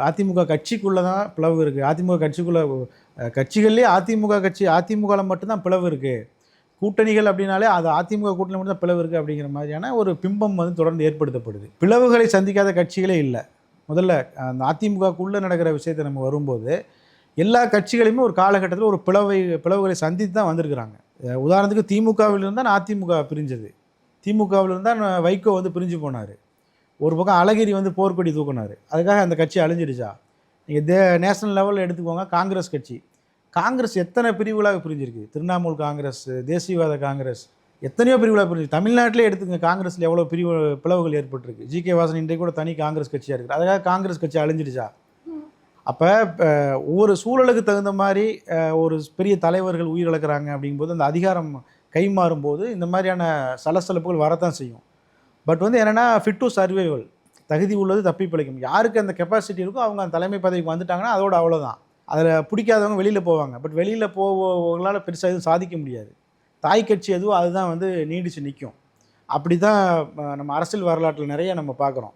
அதிமுக கட்சிக்குள்ளே தான் பிளவு இருக்குது. அதிமுக கட்சிக்குள்ளே கட்சிகள்லேயே அதிமுகவில் மட்டும்தான் பிளவு இருக்குது. கூட்டணிகள் அப்படின்னாலே அது அதிமுக கூட்டணி மட்டும் தான் பிளவு இருக்குது அப்படிங்கிற மாதிரியான ஒரு பிம்பம் வந்து தொடர்ந்து ஏற்படுத்தப்படுது. பிளவுகளை சந்திக்காத கட்சிகளே இல்லை. முதல்ல அந்த அதிமுகக்குள்ளே நடக்கிற விஷயத்தை நம்ம வரும்போது எல்லா கட்சிகளையுமே ஒரு காலகட்டத்தில் ஒரு பிளவுகளை சந்தித்து தான் வந்திருக்கிறாங்க. உதாரணத்துக்கு திமுகவிலிருந்து தான் அதிமுக பிரிஞ்சது. திமுகவிலிருந்து தான் வைகோ வந்து பிரிஞ்சு போனார். ஒரு பக்கம் அழகிரி வந்து போர்க்கொடி தூக்குனார். அதுக்காக அந்த கட்சி அழிஞ்சிடுச்சா? நீங்கள் நேஷனல் லெவலில் எடுத்துக்கோங்க. காங்கிரஸ் கட்சி, காங்கிரஸ் எத்தனை பிரிவுகளாக பிரிஞ்சிருக்கு. திரிணாமுல் காங்கிரஸ், தேசியவாத காங்கிரஸ், எத்தனையோ பிரிவுகளாக பிரிஞ்சு. தமிழ்நாட்டிலே எடுத்துக்கங்க, காங்கிரஸில் எவ்வளோ பிளவுகள் ஏற்பட்டிருக்கு. ஜி.கே. வாசன் இன்றைக்கு கூட தனி காங்கிரஸ் கட்சியாக இருக்குது. அதுக்காக காங்கிரஸ் கட்சி அழிஞ்சிடுச்சா? அப்போ ஒவ்வொரு சூழலுக்கு தகுந்த மாதிரி ஒரு பெரிய தலைவர்கள் உயிரிழக்கிறாங்க அப்படிங்கும்போது அந்த அதிகாரம் கை மாறும்போது இந்த மாதிரியான சலசலப்புகள் வரத்தான் செய்யும். பட் வந்து என்னென்னா ஃபிட் டு சர்வைவல், தகுதி உள்ளது தப்பி பிழைக்கும். யாருக்கு அந்த கெப்பாசிட்டி இருக்கோ அவங்க அந்த தலைமை பதவிக்கு வந்துட்டாங்கன்னா அதோட அவ்வளோதான். அதில் பிடிக்காதவங்க வெளியில் போவாங்க. பட் வெளியில் போவங்களால் பெருசாக எதுவும் சாதிக்க முடியாது. தாய் கட்சி எதுவோ அதுதான் வந்து நீடித்து நிற்கும். அப்படி தான் நம்ம அரசியல் வரலாற்றில் நிறைய நம்ம பார்க்குறோம்.